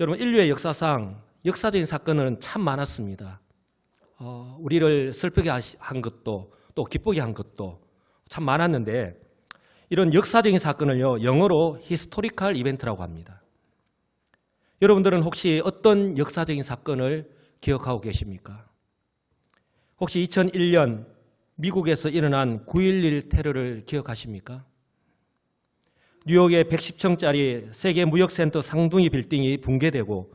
여러분, 인류의 역사상 역사적인 사건은 참 많았습니다. 우리를 슬프게 한 것도 또 기쁘게 한 것도 참 많았는데, 이런 역사적인 사건을요, 영어로 히스토리컬 이벤트라고 합니다. 여러분들은 혹시 어떤 역사적인 사건을 기억하고 계십니까? 혹시 2001년 미국에서 일어난 9.11 테러를 기억하십니까? 뉴욕의 110층짜리 세계 무역센터 상둥이 빌딩이 붕괴되고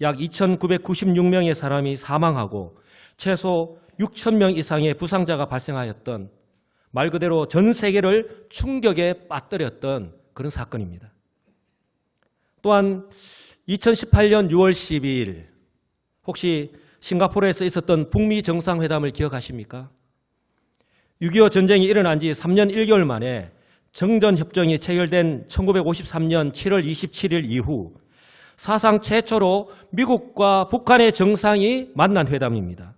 약 2,996명의 사람이 사망하고 최소 6,000명 이상의 부상자가 발생하였던, 말 그대로 전 세계를 충격에 빠뜨렸던 그런 사건입니다. 또한 2018년 6월 12일 혹시 싱가포르에서 있었던 북미 정상회담을 기억하십니까? 6.25 전쟁이 일어난 지 3년 1개월 만에 정전협정이 체결된 1953년 7월 27일 이후 사상 최초로 미국과 북한의 정상이 만난 회담입니다.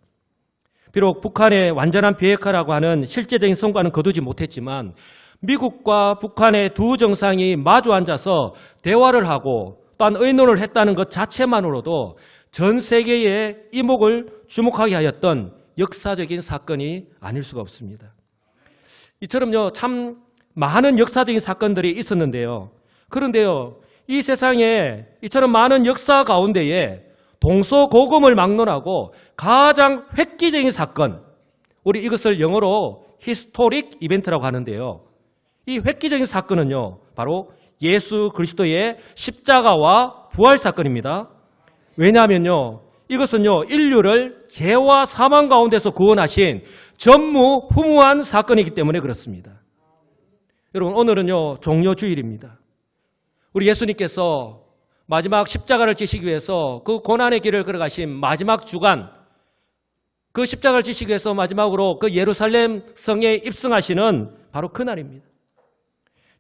비록 북한의 완전한 비핵화라고 하는 실제적인 성과는 거두지 못했지만 미국과 북한의 두 정상이 마주 앉아서 대화를 하고 또한 의논을 했다는 것 자체만으로도 전 세계의 이목을 주목하게 하였던 역사적인 사건이 아닐 수가 없습니다. 이처럼요, 참 많은 역사적인 사건들이 있었는데요. 그런데요, 이 세상에 이처럼 많은 역사 가운데에 동서고금을 막론하고 가장 획기적인 사건, 우리 이것을 영어로 히스토릭 이벤트라고 하는데요. 이 획기적인 사건은요, 바로 예수 그리스도의 십자가와 부활 사건입니다. 왜냐하면요, 이것은요, 인류를 죄와 사망 가운데서 구원하신 전무후무한 사건이기 때문에 그렇습니다. 여러분, 오늘은요, 종려주일입니다. 우리 예수님께서 마지막 십자가를 지시기 위해서 그 고난의 길을 걸어가신 마지막 주간, 그 십자가를 지시기 위해서 마지막으로 그 예루살렘 성에 입성하시는 바로 그날입니다.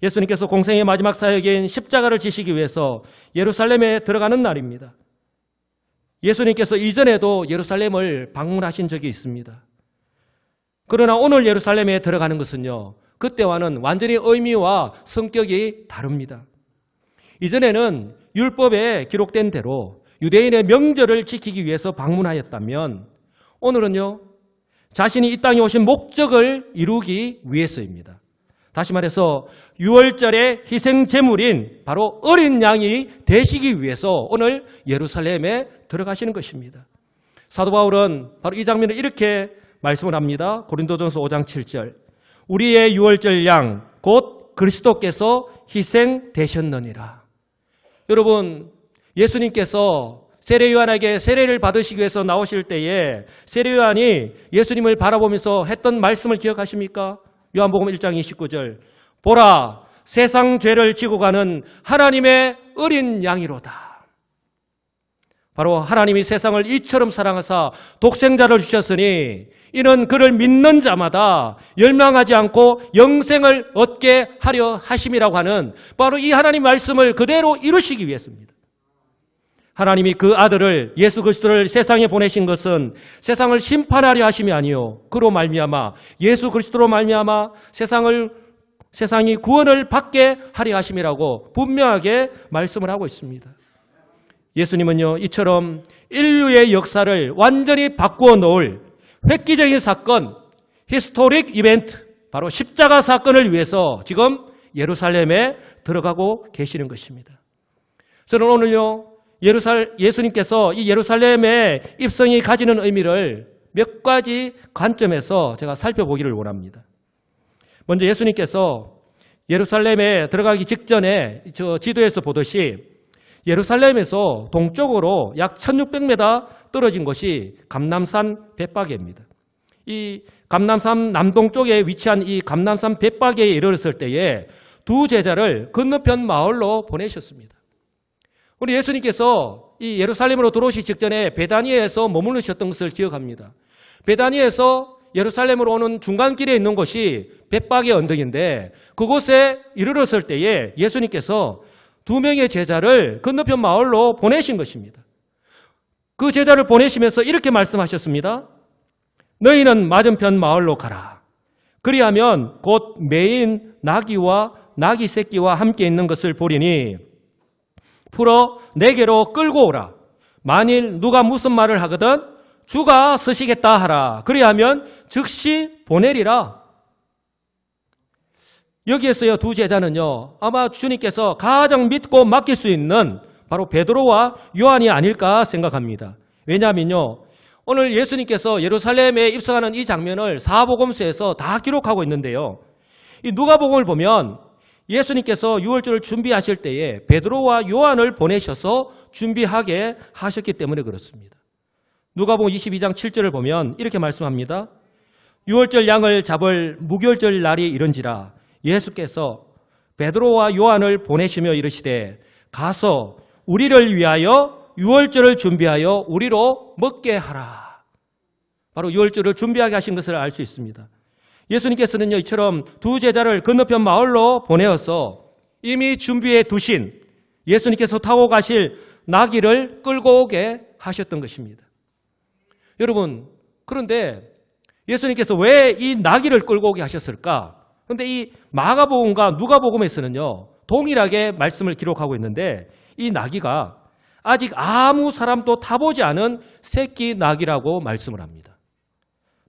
예수님께서 공생의 마지막 사역인 십자가를 지시기 위해서 예루살렘에 들어가는 날입니다. 예수님께서 이전에도 예루살렘을 방문하신 적이 있습니다. 그러나 오늘 예루살렘에 들어가는 것은요, 그때와는 완전히 의미와 성격이 다릅니다. 이전에는 율법에 기록된 대로 유대인의 명절을 지키기 위해서 방문하였다면, 오늘은요, 자신이 이 땅에 오신 목적을 이루기 위해서입니다. 다시 말해서 6월절의 희생제물인 바로 어린 양이 되시기 위해서 오늘 예루살렘에 들어가시는 것입니다. 사도 바울은 바로 이 장면을 이렇게 말씀을 합니다. 고린도전서 5장 7절. 우리의 6월절 양 곧 그리스도께서 희생되셨느니라. 여러분, 예수님께서 세례요한에게 세례를 받으시기 위해서 나오실 때에 세례요한이 예수님을 바라보면서 했던 말씀을 기억하십니까? 요한복음 1장 29절. 보라, 세상 죄를 지고 가는 하나님의 어린 양이로다. 바로 하나님이 세상을 이처럼 사랑하사 독생자를 주셨으니 이는 그를 믿는 자마다 멸망하지 않고 영생을 얻게 하려 하심이라고 하는 바로 이 하나님 말씀을 그대로 이루시기 위해서입니다. 하나님이 그 아들을 예수 그리스도를 세상에 보내신 것은 세상을 심판하려 하심이 아니요 그로 말미암아 예수 그리스도로 말미암아 세상이 구원을 받게 하려 하심이라고 분명하게 말씀을 하고 있습니다. 예수님은요, 이처럼 인류의 역사를 완전히 바꾸어 놓을 획기적인 사건, 히스토릭 이벤트, 바로 십자가 사건을 위해서 지금 예루살렘에 들어가고 계시는 것입니다. 저는 오늘요, 예수님께서 이 예루살렘의 입성이 가지는 의미를 몇 가지 관점에서 제가 살펴보기를 원합니다. 먼저 예수님께서 예루살렘에 들어가기 직전에 저 지도에서 보듯이 예루살렘에서 동쪽으로 약 1600m 떨어진 곳이 감람산 벳바게입니다. 이 감람산 남동쪽에 위치한 이 감람산 벳바게에 이르렀을 때에 두 제자를 건너편 마을로 보내셨습니다. 우리 예수님께서 이 예루살렘으로 들어오시 직전에 베다니에서 머무르셨던 것을 기억합니다. 베다니에서 예루살렘으로 오는 중간길에 있는 곳이 벳바게 언덕인데 그곳에 이르렀을 때에 예수님께서 두 명의 제자를 건너편 마을로 보내신 것입니다. 그 제자를 보내시면서 이렇게 말씀하셨습니다. 너희는 맞은편 마을로 가라. 그리하면 곧 매인 나귀와 나귀 새끼와 함께 있는 것을 보리니 풀어 내게로 끌고 오라. 만일 누가 무슨 말을 하거든 주가 서시겠다 하라. 그리하면 즉시 보내리라. 여기에서요, 두 제자는요, 아마 주님께서 가장 믿고 맡길 수 있는 바로 베드로와 요한이 아닐까 생각합니다. 왜냐하면요, 오늘 예수님께서 예루살렘에 입성하는 이 장면을 사복음서에서 다 기록하고 있는데요, 이 누가복음을 보면 예수님께서 유월절을 준비하실 때에 베드로와 요한을 보내셔서 준비하게 하셨기 때문에 그렇습니다. 누가복음 22장 7절을 보면 이렇게 말씀합니다. 유월절 양을 잡을 무교절 날이 이른지라 예수께서 베드로와 요한을 보내시며 이르시되 가서 우리를 위하여 유월절을 준비하여 우리로 먹게 하라. 바로 유월절을 준비하게 하신 것을 알 수 있습니다. 예수님께서는요, 이처럼 두 제자를 건너편 마을로 보내어서 이미 준비해 두신 예수님께서 타고 가실 나귀를 끌고 오게 하셨던 것입니다. 여러분, 그런데 예수님께서 왜 이 나귀를 끌고 오게 하셨을까? 그런데 이 마가복음과 누가복음에서는요, 동일하게 말씀을 기록하고 있는데 이 나귀가 아직 아무 사람도 타보지 않은 새끼 나귀라고 말씀을 합니다.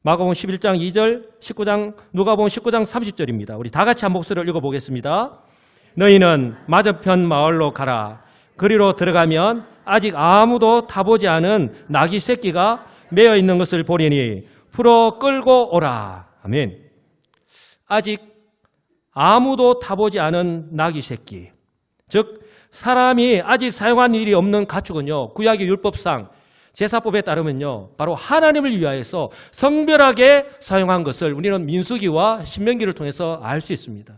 마가복음 11장 2절, 19장, 누가복음 19장 30절입니다. 우리 다 같이 한 목소리를 읽어보겠습니다. 너희는 맞은편 마을로 가라. 그리로 들어가면 아직 아무도 타보지 않은 나귀 새끼가 매어 있는 것을 보리니 풀어 끌고 오라. 아멘. 아직 아무도 타보지 않은 나귀 새끼, 즉 사람이 아직 사용한 일이 없는 가축은요, 구약의 율법상 제사법에 따르면요, 바로 하나님을 위하여서 성별하게 사용한 것을 우리는 민수기와 신명기를 통해서 알 수 있습니다.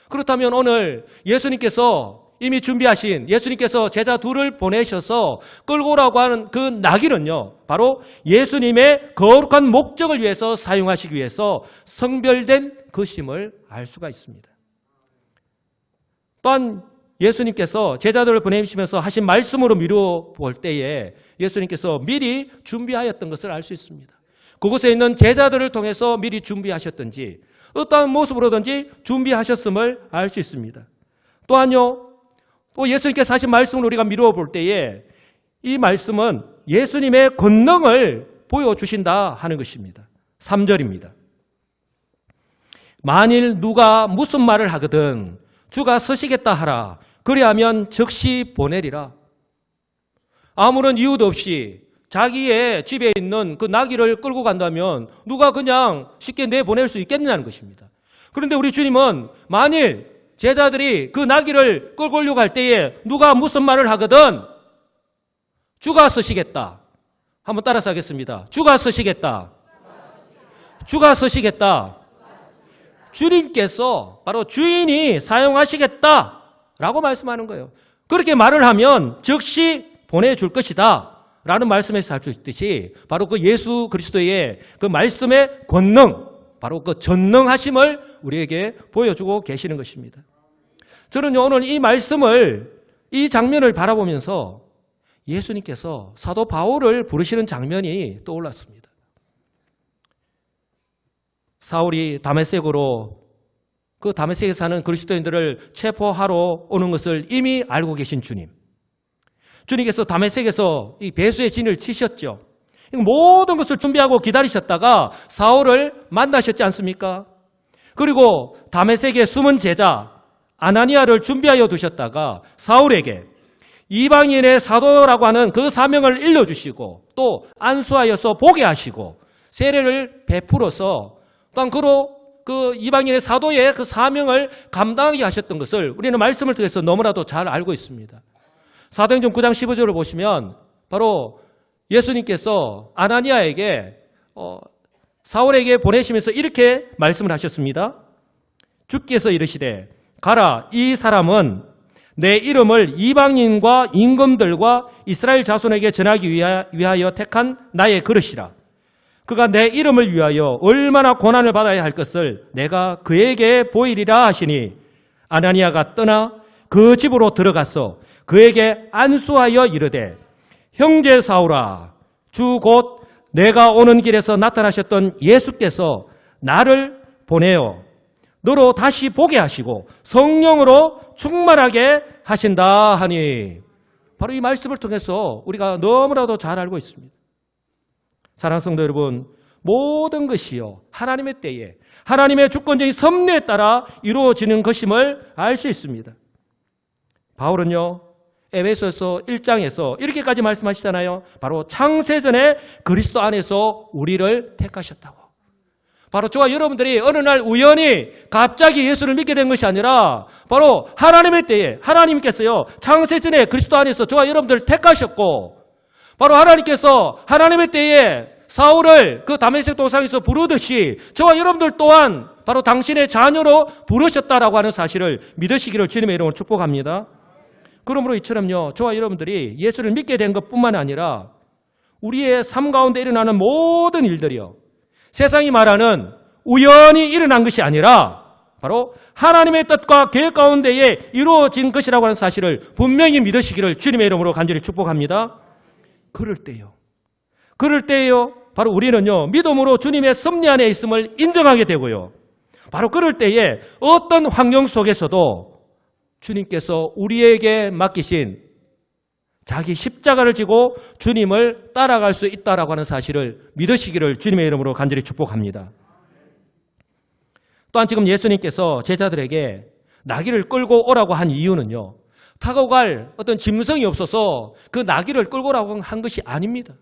그렇다면 오늘 예수님께서 이미 준비하신, 예수님께서 제자 둘을 보내셔서 끌고 오라고 하는 그 나귀는요, 바로 예수님의 거룩한 목적을 위해서 사용하시기 위해서 성별된 것임을 알 수가 있습니다. 또한 예수님께서 제자들을 보내시면서 하신 말씀으로 미루어 볼 때에 예수님께서 미리 준비하였던 것을 알 수 있습니다. 그곳에 있는 제자들을 통해서 미리 준비하셨든지 어떠한 모습으로든지 준비하셨음을 알 수 있습니다. 또한요, 또 예수님께서 하신 말씀을 우리가 미루어 볼 때에 이 말씀은 예수님의 권능을 보여주신다 하는 것입니다. 3절입니다. 만일 누가 무슨 말을 하거든 주가 서시겠다 하라. 그리하면 즉시 보내리라. 아무런 이유도 없이 자기의 집에 있는 그 나귀를 끌고 간다면 누가 그냥 쉽게 내보낼 수 있겠냐는 것입니다. 그런데 우리 주님은 만일 제자들이 그 나귀를 끌고 오려고 할 때에 누가 무슨 말을 하거든 주가 서시겠다. 한번 따라서 하겠습니다. 주가 서시겠다. 주가 서시겠다. 주님께서 바로 주인이 사용하시겠다라고 말씀하는 거예요. 그렇게 말을 하면 즉시 보내줄 것이다 라는 말씀에서 알 수 있듯이 바로 그 예수 그리스도의 그 말씀의 권능, 바로 그 전능하심을 우리에게 보여주고 계시는 것입니다. 저는 오늘 이 말씀을, 이 장면을 바라보면서 예수님께서 사도 바울을 부르시는 장면이 떠올랐습니다. 사울이 다메섹으로 그 다메섹에 사는 그리스도인들을 체포하러 오는 것을 이미 알고 계신 주님. 주님께서 다메섹에서 이 배수의 진을 치셨죠. 모든 것을 준비하고 기다리셨다가 사울을 만나셨지 않습니까? 그리고 다메섹의 숨은 제자 아나니아를 준비하여 두셨다가 사울에게 이방인의 사도라고 하는 그 사명을 일러주시고 또 안수하여서 보게 하시고 세례를 베풀어서 또한 그 이방인의 사도의 그 사명을 감당하게 하셨던 것을 우리는 말씀을 통해서 너무나도 잘 알고 있습니다. 사도행전 9장 15절을 보시면 바로 예수님께서 아나니아에게 사울에게 보내시면서 이렇게 말씀을 하셨습니다. 주께서 이르시되 가라, 이 사람은 내 이름을 이방인과 임금들과 이스라엘 자손에게 전하기 위하여 택한 나의 그릇이라. 그가 내 이름을 위하여 얼마나 고난을 받아야 할 것을 내가 그에게 보이리라 하시니 아나니아가 떠나 그 집으로 들어가서 그에게 안수하여 이르되 형제 사울아, 주 곧 내가 오는 길에서 나타나셨던 예수께서 나를 보내어 너로 다시 보게 하시고 성령으로 충만하게 하신다 하니. 바로 이 말씀을 통해서 우리가 너무나도 잘 알고 있습니다. 사랑하는 성도 여러분, 모든 것이요 하나님의 때에 하나님의 주권적인 섭리에 따라 이루어지는 것임을 알 수 있습니다. 바울은요 에베소서 1장에서 이렇게까지 말씀하시잖아요. 바로 창세전에 그리스도 안에서 우리를 택하셨다고. 바로 저와 여러분들이 어느 날 우연히 갑자기 예수를 믿게 된 것이 아니라 바로 하나님의 때에 하나님께서요 창세전에 그리스도 안에서 저와 여러분들을 택하셨고, 바로 하나님께서 하나님의 때에 사울을 그 다메섹 도상에서 부르듯이 저와 여러분들 또한 바로 당신의 자녀로 부르셨다라고 하는 사실을 믿으시기를 주님의 이름으로 축복합니다. 그러므로 이처럼요 저와 여러분들이 예수를 믿게 된 것뿐만 아니라 우리의 삶 가운데 일어나는 모든 일들이요 세상이 말하는 우연히 일어난 것이 아니라 바로 하나님의 뜻과 계획 가운데에 이루어진 것이라고 하는 사실을 분명히 믿으시기를 주님의 이름으로 간절히 축복합니다. 그럴 때요 바로 우리는요 믿음으로 주님의 섭리 안에 있음을 인정하게 되고요, 바로 그럴 때에 어떤 환경 속에서도 주님께서 우리에게 맡기신 자기 십자가를 지고 주님을 따라갈 수 있다라고 하는 사실을 믿으시기를 주님의 이름으로 간절히 축복합니다. 또한 지금 예수님께서 제자들에게 나귀를 끌고 오라고 한 이유는요 타고 갈 어떤 짐승이 없어서 그 나귀를 끌고 오라고 한 것이 아닙니다.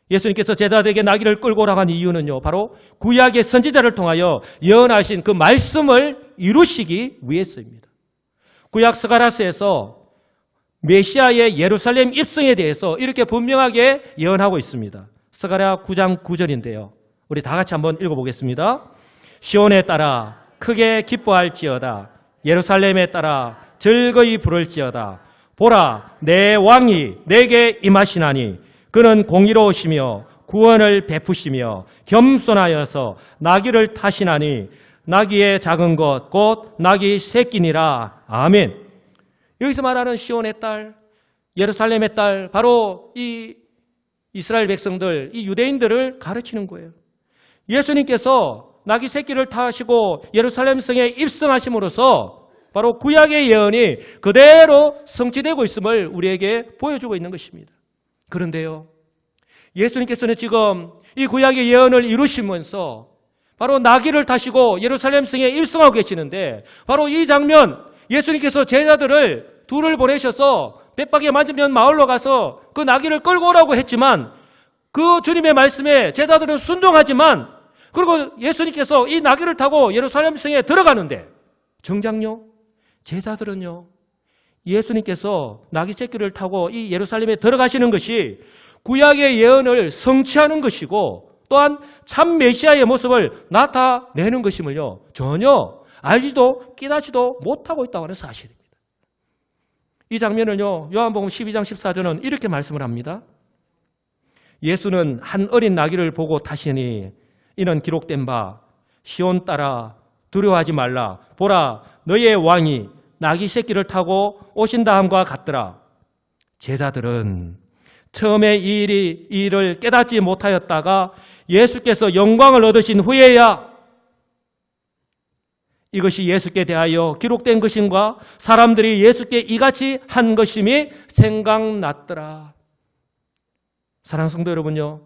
예수님께서 제자들에게 나귀를 끌고 오라고 한 이유는요 바로 구약의 선지자를 통하여 예언하신 그 말씀을 이루시기 위해서입니다. 구약 스가랴서에서 메시아의 예루살렘 입성에 대해서 이렇게 분명하게 예언하고 있습니다. 스가랴 9장 9절인데요 우리 다 같이 한번 읽어보겠습니다. 시온에 따라 크게 기뻐할지어다. 예루살렘에 따라 즐거이 부를지어다. 보라, 내 왕이 내게 임하시나니 그는 공의로우시며 구원을 베푸시며 겸손하여서 나귀를 타시나니 나귀의 작은 것 곧 나귀 새끼니라. 아멘. 여기서 말하는 시온의 딸, 예루살렘의 딸, 바로 이 이스라엘 백성들, 이 유대인들을 가르치는 거예요. 예수님께서 나귀 새끼를 타시고 예루살렘 성에 입성하심으로써 바로 구약의 예언이 그대로 성취되고 있음을 우리에게 보여주고 있는 것입니다. 그런데요 예수님께서는 지금 이 구약의 예언을 이루시면서 바로 나귀를 타시고 예루살렘 성에 입성하고 계시는데, 바로 이 장면 예수님께서 제자들을 둘을 보내셔서 벳박에 맞으면 마을로 가서 그 나귀를 끌고 오라고 했지만 그 주님의 말씀에 제자들은 순종하지만, 그리고 예수님께서 이 나귀를 타고 예루살렘 성에 들어가는데 정작요 제자들은요 예수님께서 나귀 새끼를 타고 이 예루살렘에 들어가시는 것이 구약의 예언을 성취하는 것이고 또한 참 메시아의 모습을 나타내는 것임을요 전혀 알지도 깨닫지도 못하고 있다고 하는 사실입니다. 이 장면을요 요한복음 12장 14절은 이렇게 말씀을 합니다. 예수는 한 어린 나귀를 보고 타시니 이는 기록된 바 시온 딸아 두려워하지 말라. 보라, 너의 왕이 나귀 새끼를 타고 오신다 함과 같더라. 제자들은 처음에 이 일을 깨닫지 못하였다가 예수께서 영광을 얻으신 후에야 이것이 예수께 대하여 기록된 것인가 사람들이 예수께 이같이 한 것임이 생각났더라. 사랑하는 성도 여러분요,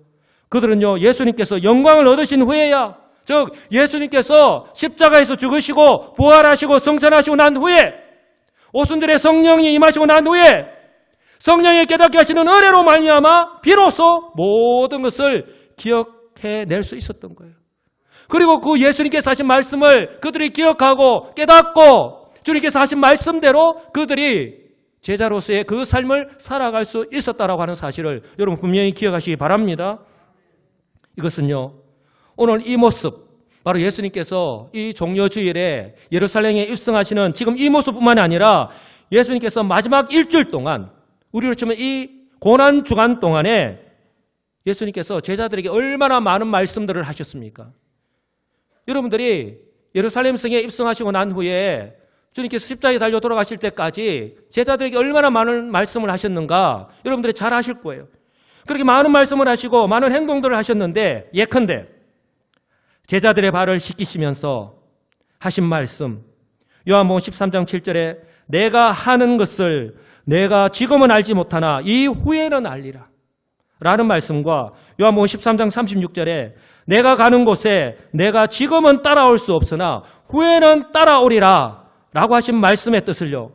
그들은요 예수님께서 영광을 얻으신 후에야, 즉 예수님께서 십자가에서 죽으시고 부활하시고 성천하시고 난 후에 오순절에 성령이 임하시고 난 후에 성령이 깨닫게 하시는 은혜로 말미암아 비로소 모든 것을 기억해낼 수 있었던 거예요. 그리고 그 예수님께서 하신 말씀을 그들이 기억하고 깨닫고 주님께서 하신 말씀대로 그들이 제자로서의 그 삶을 살아갈 수 있었다라고 하는 사실을 여러분 분명히 기억하시기 바랍니다. 이것은요 오늘 이 모습, 바로 예수님께서 이 종려주일에 예루살렘에 입성하시는 지금 이 모습뿐만 아니라 예수님께서 마지막 일주일 동안, 우리로 치면 이 고난주간 동안에 예수님께서 제자들에게 얼마나 많은 말씀들을 하셨습니까? 여러분들이 예루살렘 성에 입성하시고 난 후에 주님께서 십자가에 달려 돌아가실 때까지 제자들에게 얼마나 많은 말씀을 하셨는가 여러분들이 잘 아실 거예요. 그렇게 많은 말씀을 하시고 많은 행동들을 하셨는데, 예컨대 제자들의 발을 씻기시면서 하신 말씀, 요한복음 13장 7절에 내가 하는 것을 내가 지금은 알지 못하나 이후에는 알리라 라는 말씀과 요한복음 13장 36절에 내가 가는 곳에 내가 지금은 따라올 수 없으나 후에는 따라오리라 라고 하신 말씀의 뜻을요,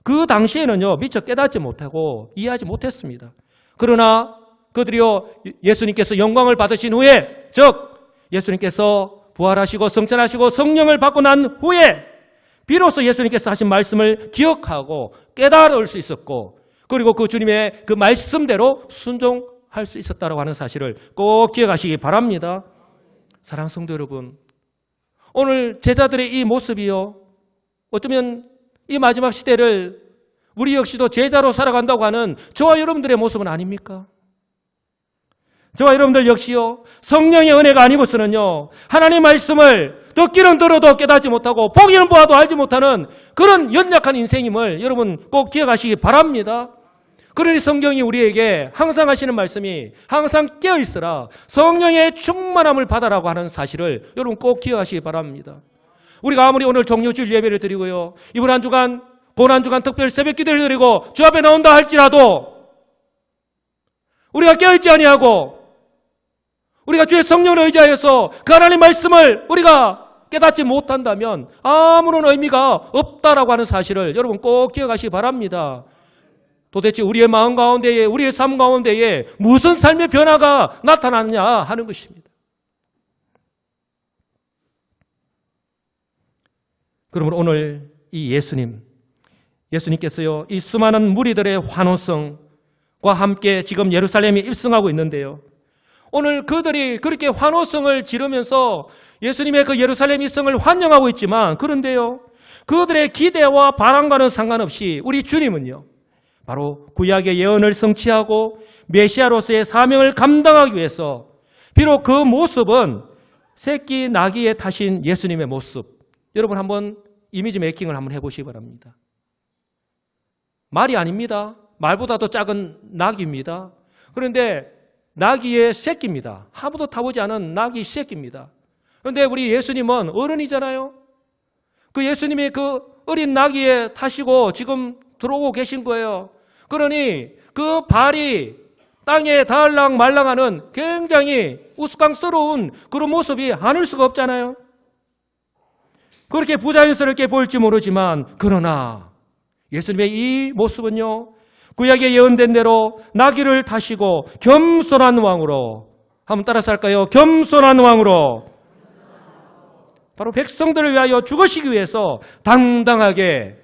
그 당시에는요 미처 깨닫지 못하고 이해하지 못했습니다. 그러나 그들이요 예수님께서 영광을 받으신 후에, 즉 예수님께서 부활하시고 성천하시고 성령을 받고 난 후에 비로소 예수님께서 하신 말씀을 기억하고 깨달을 수 있었고, 그리고 그 주님의 그 말씀대로 순종할 수 있었다고 하는 사실을 꼭 기억하시기 바랍니다. 사랑하는 성도 여러분, 오늘 제자들의 이 모습이요, 어쩌면 이 마지막 시대를 우리 역시도 제자로 살아간다고 하는 저와 여러분들의 모습은 아닙니까? 저와 여러분들 역시요, 성령의 은혜가 아니고서는요 하나님 말씀을 듣기는 들어도 깨닫지 못하고 보기는 보아도 알지 못하는 그런 연약한 인생임을 여러분 꼭 기억하시기 바랍니다. 그러니 성경이 우리에게 항상 하시는 말씀이 항상 깨어있으라, 성령의 충만함을 받아라고 하는 사실을 여러분 꼭 기억하시기 바랍니다. 우리가 아무리 오늘 종료주일 예배를 드리고요, 이번 한 주간 고난주간 특별 새벽 기도를 드리고 주 앞에 나온다 할지라도 우리가 깨어있지 아니하고 우리가 주의 성령을 의지하여서 그 하나님 말씀을 우리가 깨닫지 못한다면 아무런 의미가 없다라고 하는 사실을 여러분 꼭 기억하시기 바랍니다. 도대체 우리의 마음 가운데에, 우리의 삶 가운데에 무슨 삶의 변화가 나타났냐 하는 것입니다. 그러므로 오늘 이 예수님께서요 이 수많은 무리들의 환호성과 함께 지금 예루살렘에 입성하고 있는데요, 오늘 그들이 그렇게 환호성을 지르면서 예수님의 그 예루살렘 입성을 환영하고 있지만, 그런데요 그들의 기대와 바람과는 상관없이 우리 주님은요 바로 구약의 예언을 성취하고 메시아로서의 사명을 감당하기 위해서 비록 그 모습은 새끼 나귀에 타신 예수님의 모습, 여러분 한번 이미지 메이킹을 한번 해보시기 바랍니다. 말이 아닙니다. 말보다도 작은 나귀입니다. 그런데 나귀의 새끼입니다. 아무도 타보지 않은 나귀 새끼입니다. 그런데 우리 예수님은 어른이잖아요. 그 예수님이 그 어린 나귀에 타시고 지금 들어오고 계신 거예요. 그러니 그 발이 땅에 닿을랑 말랑하는 굉장히 우스꽝스러운 그런 모습이 아닐 수가 없잖아요. 그렇게 부자연스럽게 보일지 모르지만, 그러나 예수님의 이 모습은요 구약에 예언된 대로 나귀를 타시고 겸손한 왕으로, 한번 따라서 할까요? 겸손한 왕으로 바로 백성들을 위하여 죽으시기 위해서 당당하게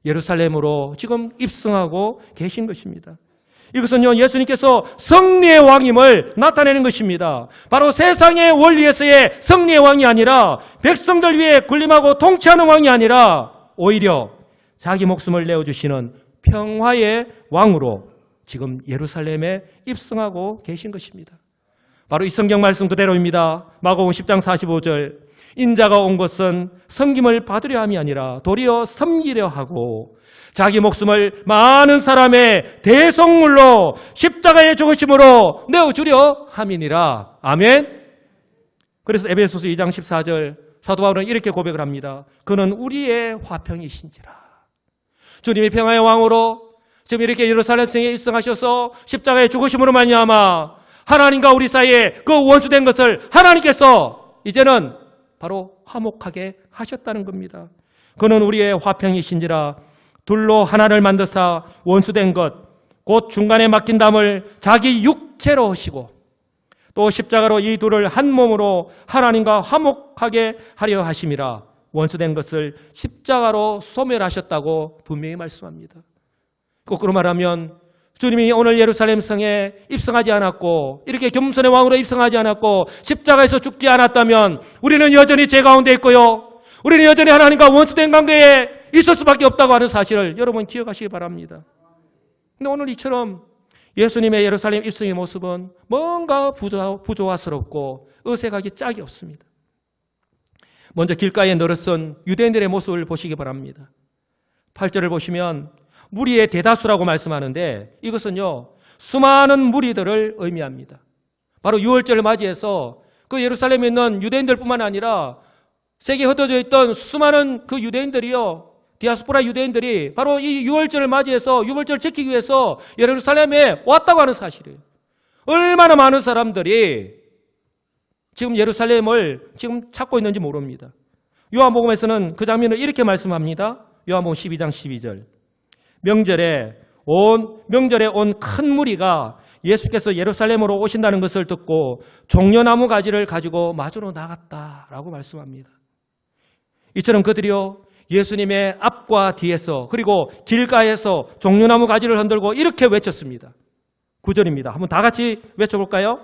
예루살렘으로 지금 입성하고 계신 것입니다. 이것은요 예수님께서 승리의 왕임을 나타내는 것입니다. 바로 세상의 원리에서의 승리의 왕이 아니라, 백성들 위해 군림하고 통치하는 왕이 아니라 오히려 자기 목숨을 내어주시는 평화의 왕으로 지금 예루살렘에 입성하고 계신 것입니다. 바로 이 성경 말씀 그대로입니다. 마가복음 10장 45절, 인자가 온 것은 섬김을 받으려 함이 아니라 도리어 섬기려 하고 자기 목숨을 많은 사람의 대속물로 십자가의 죽으심으로 내어주려 함이니라. 아멘. 그래서 에베소서 2장 14절 사도 바울은 이렇게 고백을 합니다. 그는 우리의 화평이신지라. 주님이 평화의 왕으로 지금 이렇게 예루살렘성에 입성하셔서 십자가의 죽으심으로 말미암아 하나님과 우리 사이에 그 원수된 것을 하나님께서 이제는 바로 화목하게 하셨다는 겁니다. 그는 우리의 화평이신지라. 둘로 하나를 만드사 원수된 것 곧 중간에 막힌 담을 자기 육체로 하시고 또 십자가로 이 둘을 한 몸으로 하나님과 화목하게 하려 하심이라. 원수된 것을 십자가로 소멸하셨다고 분명히 말씀합니다. 거꾸로 말하면 주님이 오늘 예루살렘 성에 입성하지 않았고 이렇게 겸손의 왕으로 입성하지 않았고 십자가에서 죽지 않았다면 우리는 여전히 죄 가운데 있고요, 우리는 여전히 하나님과 원수된 관계에 있을 수밖에 없다고 하는 사실을 여러분 기억하시기 바랍니다. 근데 오늘 이처럼 예수님의 예루살렘 입성의 모습은 뭔가 부조화스럽고 어색하기 짝이 없습니다. 먼저 길가에 늘어선 유대인들의 모습을 보시기 바랍니다. 8절을 보시면 무리의 대다수라고 말씀하는데 이것은요 수많은 무리들을 의미합니다. 바로 6월절을 맞이해서 그 예루살렘에 있는 유대인들뿐만 아니라 세계에 흩어져 있던 수많은 그 유대인들이요 디아스포라 유대인들이 바로 이 유월절을 맞이해서 유월절을 지키기 위해서 예루살렘에 왔다고 하는 사실이에요. 얼마나 많은 사람들이 지금 예루살렘을 지금 찾고 있는지 모릅니다. 요한복음에서는 그 장면을 이렇게 말씀합니다. 요한복음 12장 12절. 명절에 온 큰 무리가 예수께서 예루살렘으로 오신다는 것을 듣고 종려나무 가지를 가지고 마주로 나갔다라고 말씀합니다. 이처럼 그들이요 예수님의 앞과 뒤에서 그리고 길가에서 종려나무 가지를 흔들고 이렇게 외쳤습니다. 9절입니다. 한번 다 같이 외쳐볼까요?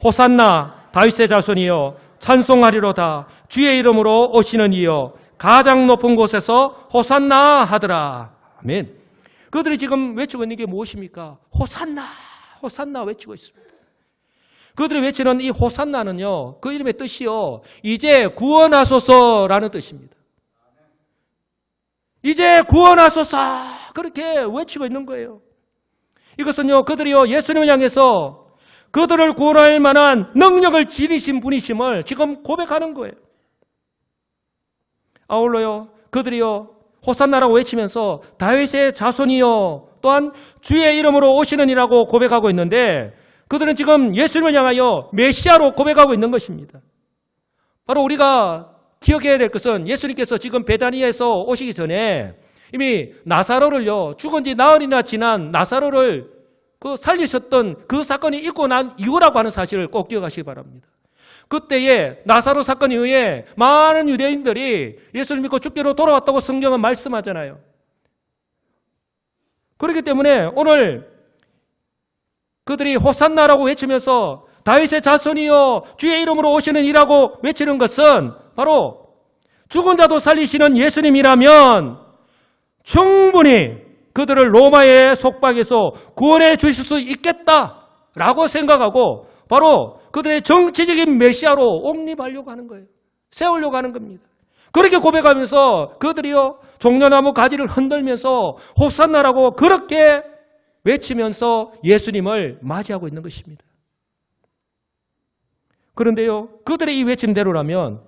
호산나 다윗의 자손이여 찬송하리로다. 주의 이름으로 오시는 이여 가장 높은 곳에서 호산나 하더라. 아멘. 그들이 지금 외치고 있는 게 무엇입니까? 호산나, 호산나 외치고 있습니다. 그들이 외치는 이 호산나는요, 그 이름의 뜻이요, 이제 구원하소서라는 뜻입니다. 이제 구원하소서 그렇게 외치고 있는 거예요. 이것은요, 그들이요 예수님을 향해서 그들을 구원할 만한 능력을 지니신 분이심을 지금 고백하는 거예요. 아울러요 그들이요 호산나라고 외치면서 다윗의 자손이요 또한 주의 이름으로 오시는이라고 고백하고 있는데 그들은 지금 예수님을 향하여 메시아로 고백하고 있는 것입니다. 바로 우리가 기억해야 될 것은 예수님께서 지금 베다니에서 오시기 전에 이미 나사로를요 죽은 지 나흘이나 지난 나사로를 살리셨던 그 사건이 있고 난 이후라고 하는 사실을 꼭 기억하시기 바랍니다. 그때에 나사로 사건 이후에 많은 유대인들이 예수를 믿고 죽기로 돌아왔다고 성경은 말씀하잖아요. 그렇기 때문에 오늘 그들이 호산나라고 외치면서 다윗의 자손이여 주의 이름으로 오시는 이라고 외치는 것은 바로 죽은 자도 살리시는 예수님이라면 충분히 그들을 로마의 속박에서 구원해 주실 수 있겠다라고 생각하고 바로 그들의 정치적인 메시아로 옹립하려고 하는 거예요. 세우려고 하는 겁니다. 그렇게 고백하면서 그들이요 종려나무 가지를 흔들면서 호산나라고 그렇게 외치면서 예수님을 맞이하고 있는 것입니다. 그런데요 그들의 이 외침대로라면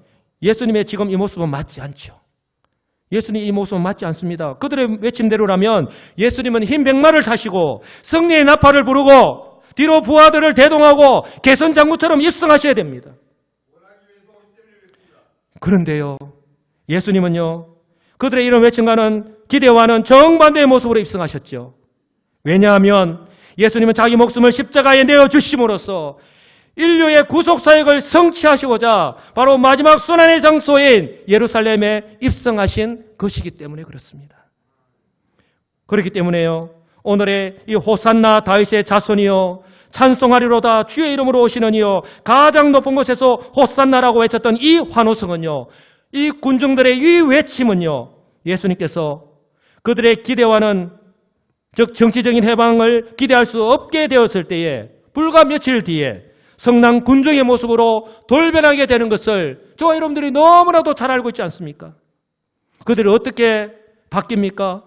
예수님의 지금 이 모습은 맞지 않죠. 예수님 이 모습은 맞지 않습니다. 그들의 외침대로라면 예수님은 흰 백마를 타시고 승리의 나팔을 부르고 뒤로 부하들을 대동하고 개선장구처럼 입성하셔야 됩니다. 그런데요 예수님은요 그들의 이런 외침과는 기대와는 정반대의 모습으로 입성하셨죠. 왜냐하면 예수님은 자기 목숨을 십자가에 내어주심으로써 인류의 구속사역을 성취하시고자 바로 마지막 순환의 장소인 예루살렘에 입성하신 것이기 때문에 그렇습니다. 그렇기 때문에요 오늘의 이 호산나 다윗의 자손이여 찬송하리로다 주의 이름으로 오시는 이여 가장 높은 곳에서 호산나라고 외쳤던 이 환호성은요 이 군중들의 이 외침은요 예수님께서 그들의 기대와는 즉 정치적인 해방을 기대할 수 없게 되었을 때에 불과 며칠 뒤에 성난 군중의 모습으로 돌변하게 되는 것을 저와 여러분들이 너무나도 잘 알고 있지 않습니까? 그들이 어떻게 바뀝니까?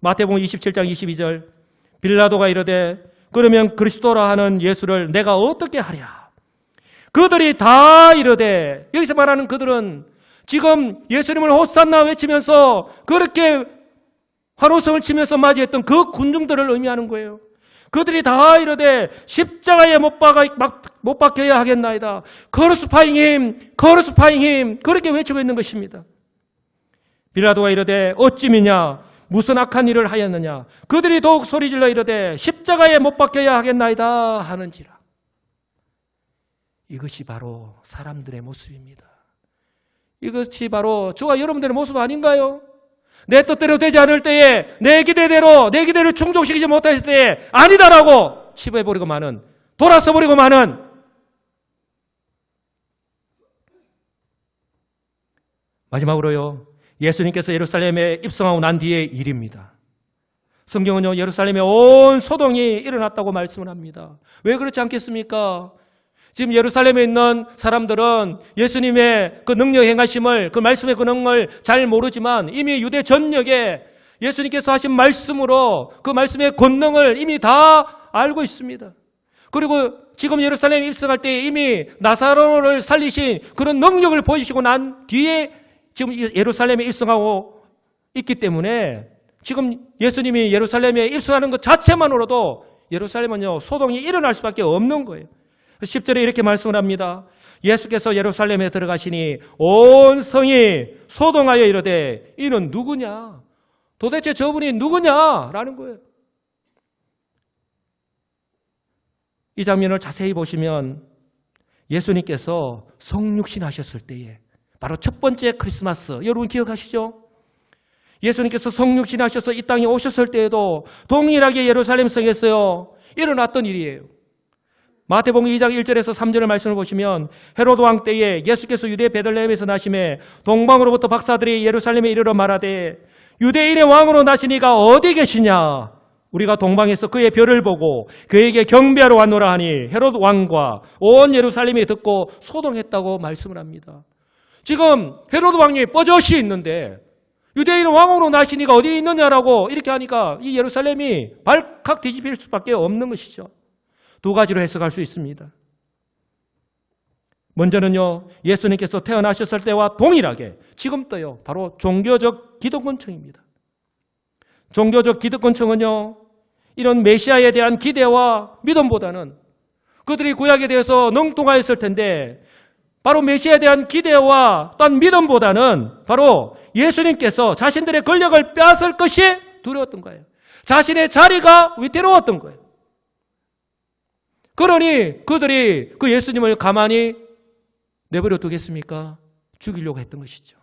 마태복음 27장 22절 빌라도가 이르되 그러면 그리스도라 하는 예수를 내가 어떻게 하랴? 그들이 다 이르되 여기서 말하는 그들은 지금 예수님을 호산나 외치면서 그렇게 환호성을 치면서 맞이했던 그 군중들을 의미하는 거예요. 그들이 다 이르되 십자가에 못 박혀야 하겠나이다. 크루시파잉 힘, 크루시파잉 힘 그렇게 외치고 있는 것입니다. 빌라도가 이르되 어찌 미냐 무슨 악한 일을 하였느냐. 그들이 더욱 소리질러 이르되 십자가에 못 박혀야 하겠나이다 하는지라. 이것이 바로 사람들의 모습입니다. 이것이 바로 저와 여러분들의 모습 아닌가요? 내 뜻대로 되지 않을 때에 내 기대를 충족시키지 못할 때에 아니다라고 치부해버리고 마는 돌아서버리고 마는 마지막으로요 예수님께서 예루살렘에 입성하고 난 뒤의 일입니다. 성경은요 예루살렘에 온 소동이 일어났다고 말씀을 합니다. 왜 그렇지 않겠습니까? 지금 예루살렘에 있는 사람들은 예수님의 그 능력 행하심을 그 말씀의 그 능력을 잘 모르지만 이미 유대 전역에 예수님께서 하신 말씀으로 그 말씀의 권능을 이미 다 알고 있습니다. 그리고 지금 예루살렘에 입성할 때 이미 나사로를 살리신 그런 능력을 보이시고 난 뒤에 지금 예루살렘에 입성하고 있기 때문에 지금 예수님이 예루살렘에 입성하는 것 자체만으로도 예루살렘은요, 소동이 일어날 수밖에 없는 거예요. 10절에 이렇게 말씀을 합니다. 예수께서 예루살렘에 들어가시니 온 성이 소동하여 이르되 이는 누구냐? 도대체 저분이 누구냐라는 거예요. 이 장면을 자세히 보시면 예수님께서 성육신 하셨을 때에 바로 첫 번째 크리스마스, 여러분 기억하시죠? 예수님께서 성육신 하셔서 이 땅에 오셨을 때에도 동일하게 예루살렘 성에서요 일어났던 일이에요. 마태복음 2장 1절에서 3절의 말씀을 보시면 헤로드 왕 때에 예수께서 유대 베들레헴에서 나심에 동방으로부터 박사들이 예루살렘에 이르러 말하되 유대인의 왕으로 나시니가 어디 계시냐? 우리가 동방에서 그의 별을 보고 그에게 경배하러 왔노라 하니 헤로드 왕과 온 예루살렘이 듣고 소동했다고 말씀을 합니다. 지금 헤로드 왕이 뻐젓이 있는데 유대인의 왕으로 나시니가 어디 있느냐라고 이렇게 하니까 이 예루살렘이 발칵 뒤집힐 수밖에 없는 것이죠. 두 가지로 해석할 수 있습니다. 먼저는요, 예수님께서 태어나셨을 때와 동일하게 지금도요, 바로 종교적 기득권층입니다. 종교적 기득권층은요, 이런 메시아에 대한 기대와 믿음보다는 그들이 구약에 대해서 능통하였을 텐데 바로 메시아에 대한 기대와 또한 믿음보다는 바로 예수님께서 자신들의 권력을 빼앗을 것이 두려웠던 거예요. 자신의 자리가 위태로웠던 거예요. 그러니 그들이 그 예수님을 가만히 내버려 두겠습니까? 죽이려고 했던 것이죠.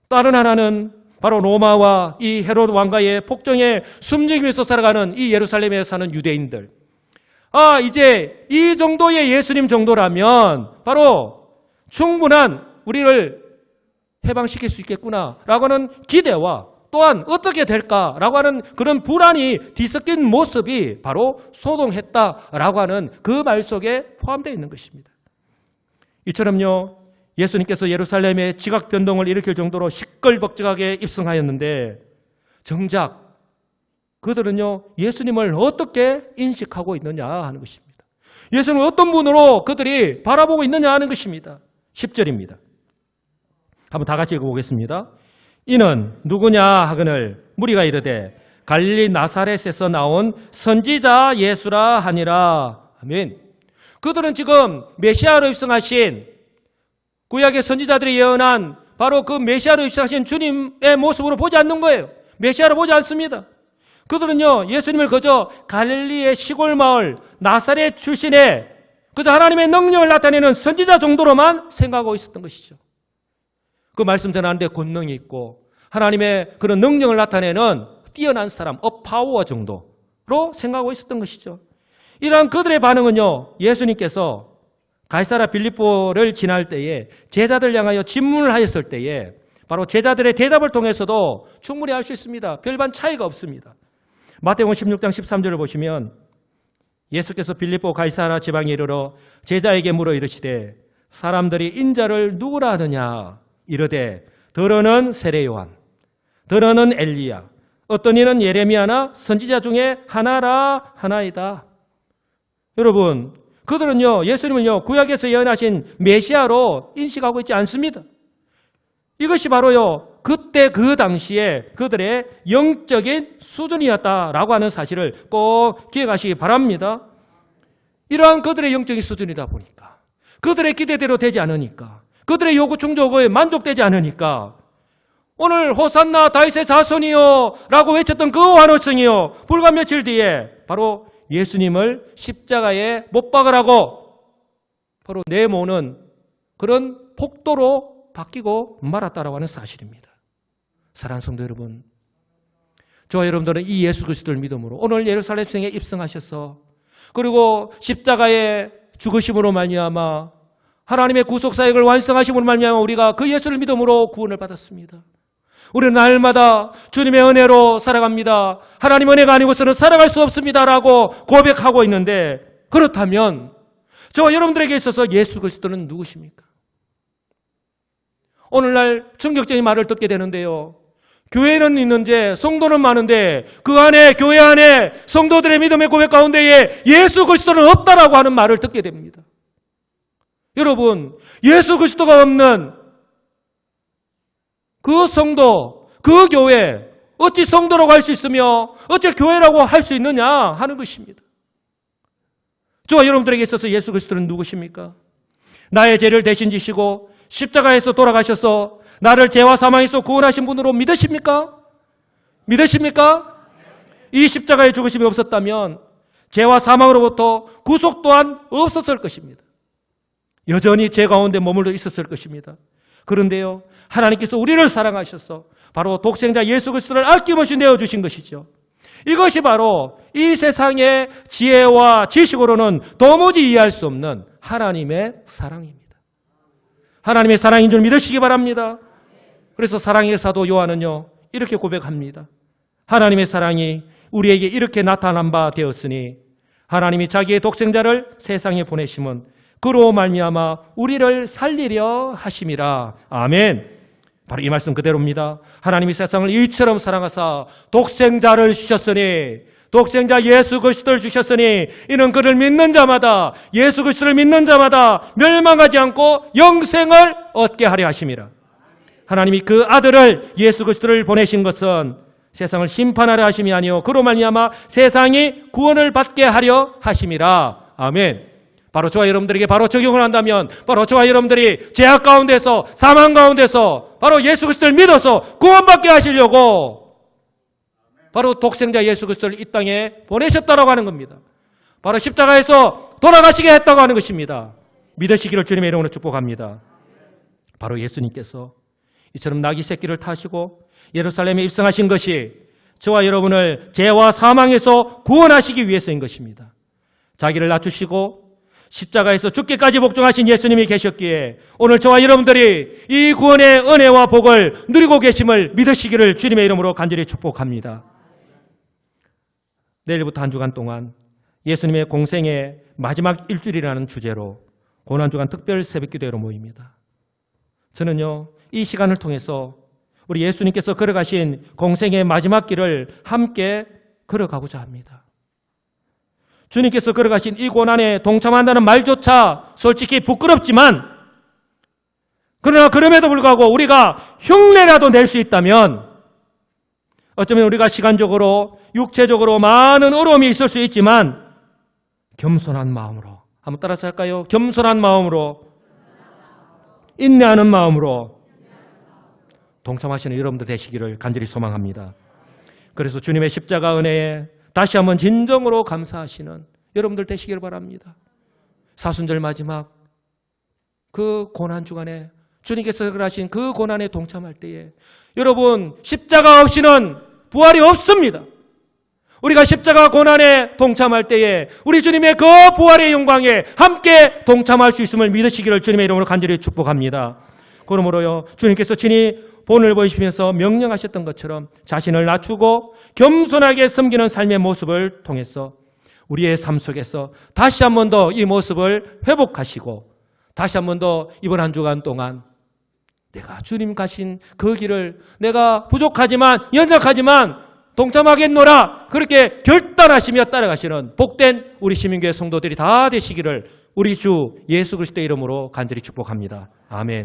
다른 하나는 바로 로마와 이 헤로드 왕가의 폭정에 숨지기 위해서 살아가는 이 예루살렘에 사는 유대인들. 이제 이 정도의 예수님 정도라면 바로 충분한 우리를 해방시킬 수 있겠구나라고 하는 기대와 또한 어떻게 될까라고 하는 그런 불안이 뒤섞인 모습이 바로 소동했다라고 하는 그 말 속에 포함되어 있는 것입니다. 이처럼요, 예수님께서 예루살렘에 지각 변동을 일으킬 정도로 시끌벅적하게 입성하였는데 정작 그들은요, 예수님을 어떻게 인식하고 있느냐 하는 것입니다. 예수님을 어떤 분으로 그들이 바라보고 있느냐 하는 것입니다. 10절입니다. 한번 다 같이 읽어보겠습니다. 이는 누구냐 하거늘 무리가 이르되 갈릴리 나사렛에서 나온 선지자 예수라 하니라. 아멘. 그들은 지금 메시아로 입성하신 구약의 선지자들이 예언한 바로 그 메시아로 입성하신 주님의 모습으로 보지 않는 거예요. 메시아로 보지 않습니다. 그들은요, 예수님을 그저 갈릴리의 시골 마을 나사렛 출신의 그저 하나님의 능력을 나타내는 선지자 정도로만 생각하고 있었던 것이죠. 그 말씀 전하는데 권능이 있고 하나님의 그런 능력을 나타내는 뛰어난 사람, 파워 정도로 생각하고 있었던 것이죠. 이러한 그들의 반응은요, 예수님께서 가이사랴 빌립보를 지날 때에 제자들 향하여 질문을 하였을 때에 바로 제자들의 대답을 통해서도 충분히 알 수 있습니다. 별반 차이가 없습니다. 마태복음 16장 13절을 보시면 예수께서 빌립보 가이사랴 지방에 이르러 제자에게 물어 이르시되 사람들이 인자를 누구라 하느냐 이르되 더러는 세례 요한, 더러는 엘리야, 어떤 이는 예레미야나 선지자 중에 하나라 하나이다. 여러분, 그들은요, 예수님은요, 구약에서 예언하신 메시아로 인식하고 있지 않습니다. 이것이 바로요, 그때 그 당시에 그들의 영적인 수준이었다라고 하는 사실을 꼭 기억하시기 바랍니다. 이러한 그들의 영적인 수준이다 보니까, 그들의 기대대로 되지 않으니까, 그들의 요구 충족에 만족되지 않으니까 오늘 호산나 다윗의 자손이요 라고 외쳤던 그 환호성이요, 불과 며칠 뒤에 바로 예수님을 십자가에 못 박으라고 바로 내모는 그런 폭도로 바뀌고 말았다라고 하는 사실입니다. 사랑하는 성도 여러분, 저와 여러분들은 이 예수 그리스도를 믿음으로 오늘 예루살렘 성에 입성하셔서 그리고 십자가의 죽으심으로 말미암아 하나님의 구속사역을 완성하심으로 말미암아 우리가 그 예수를 믿음으로 구원을 받았습니다. 우리는 날마다 주님의 은혜로 살아갑니다. 하나님 은혜가 아니고서는 살아갈 수 없습니다라고 고백하고 있는데, 그렇다면 저와 여러분들에게 있어서 예수 그리스도는 누구십니까? 오늘날 충격적인 말을 듣게 되는데요, 교회는 있는데 성도는 많은데 그 안에 교회 안에 성도들의 믿음의 고백 가운데에 예수 그리스도는 없다라고 하는 말을 듣게 됩니다. 여러분, 예수 그리스도가 없는 그 성도, 그 교회 어찌 성도라고 할 수 있으며 어찌 교회라고 할 수 있느냐 하는 것입니다. 저와 여러분들에게 있어서 예수 그리스도는 누구십니까? 나의 죄를 대신 지시고 십자가에서 돌아가셔서 나를 죄와 사망에서 구원하신 분으로 믿으십니까? 믿으십니까? 이 십자가의 죽으심이 없었다면 죄와 사망으로부터 구속 또한 없었을 것입니다. 여전히 죄 가운데 머물러 있었을 것입니다. 그런데요, 하나님께서 우리를 사랑하셔서 바로 독생자 예수 그리스도를 아낌없이 내어주신 것이죠. 이것이 바로 이 세상의 지혜와 지식으로는 도무지 이해할 수 없는 하나님의 사랑입니다. 하나님의 사랑인 줄 믿으시기 바랍니다. 그래서 사랑의 사도 요한은요, 이렇게 고백합니다. 하나님의 사랑이 우리에게 이렇게 나타난 바 되었으니 하나님이 자기의 독생자를 세상에 보내심은 그로 말미암아 우리를 살리려 하심이라. 아멘. 바로 이 말씀 그대로입니다. 하나님이 세상을 이처럼 사랑하사 독생자를 주셨으니, 독생자 예수 그리스도를 주셨으니 이는 그를 믿는 자마다, 예수 그리스도를 믿는 자마다 멸망하지 않고 영생을 얻게 하려 하심이라. 하나님이 그 아들을 예수 그리스도를 보내신 것은 세상을 심판하려 하심이 아니요 그로 말미암아 세상이 구원을 받게 하려 하심이라. 아멘. 바로 저와 여러분들에게 바로 적용을 한다면, 바로 저와 여러분들이 죄악 가운데서, 사망 가운데서 바로 예수 그리스도를 믿어서 구원받게 하시려고 바로 독생자 예수 그리스도를 이 땅에 보내셨다라고 하는 겁니다. 바로 십자가에서 돌아가시게 했다고 하는 것입니다. 믿으시기를 주님의 이름으로 축복합니다. 바로 예수님께서 이처럼 나귀 새끼를 타시고 예루살렘에 입성하신 것이 저와 여러분을 죄와 사망에서 구원하시기 위해서인 것입니다. 자기를 낮추시고 십자가에서 죽기까지 복종하신 예수님이 계셨기에 오늘 저와 여러분들이 이 구원의 은혜와 복을 누리고 계심을 믿으시기를 주님의 이름으로 간절히 축복합니다. 내일부터 한 주간 동안 예수님의 공생의 마지막 일주일이라는 주제로 고난주간 특별 새벽기도회로 모입니다. 저는요, 이 시간을 통해서 우리 예수님께서 걸어가신 공생의 마지막 길을 함께 걸어가고자 합니다. 주님께서 걸어가신 이 고난에 동참한다는 말조차 솔직히 부끄럽지만, 그러나 그럼에도 불구하고 우리가 흉내라도 낼 수 있다면, 어쩌면 우리가 시간적으로 육체적으로 많은 어려움이 있을 수 있지만 겸손한 마음으로, 한번 따라서 할까요? 겸손한 마음으로, 인내하는 마음으로 동참하시는 여러분들 되시기를 간절히 소망합니다. 그래서 주님의 십자가 은혜에 다시 한번 진정으로 감사하시는 여러분들 되시기를 바랍니다. 사순절 마지막 그 고난 주간에 주님께서 하신 그 고난에 동참할 때에 여러분, 십자가 없이는 부활이 없습니다. 우리가 십자가 고난에 동참할 때에 우리 주님의 그 부활의 영광에 함께 동참할 수 있음을 믿으시기를 주님의 이름으로 간절히 축복합니다. 그러므로요, 주님께서 친히 본을 보이시면서 명령하셨던 것처럼 자신을 낮추고 겸손하게 섬기는 삶의 모습을 통해서 우리의 삶 속에서 다시 한 번 더 이 모습을 회복하시고 다시 한 번 더 이번 한 주간 동안 내가 주님 가신 그 길을 내가 부족하지만 연약하지만 동참하겠노라 그렇게 결단하시며 따라가시는 복된 우리 시민교회 성도들이 다 되시기를 우리 주 예수 그리스도의 이름으로 간절히 축복합니다. 아멘.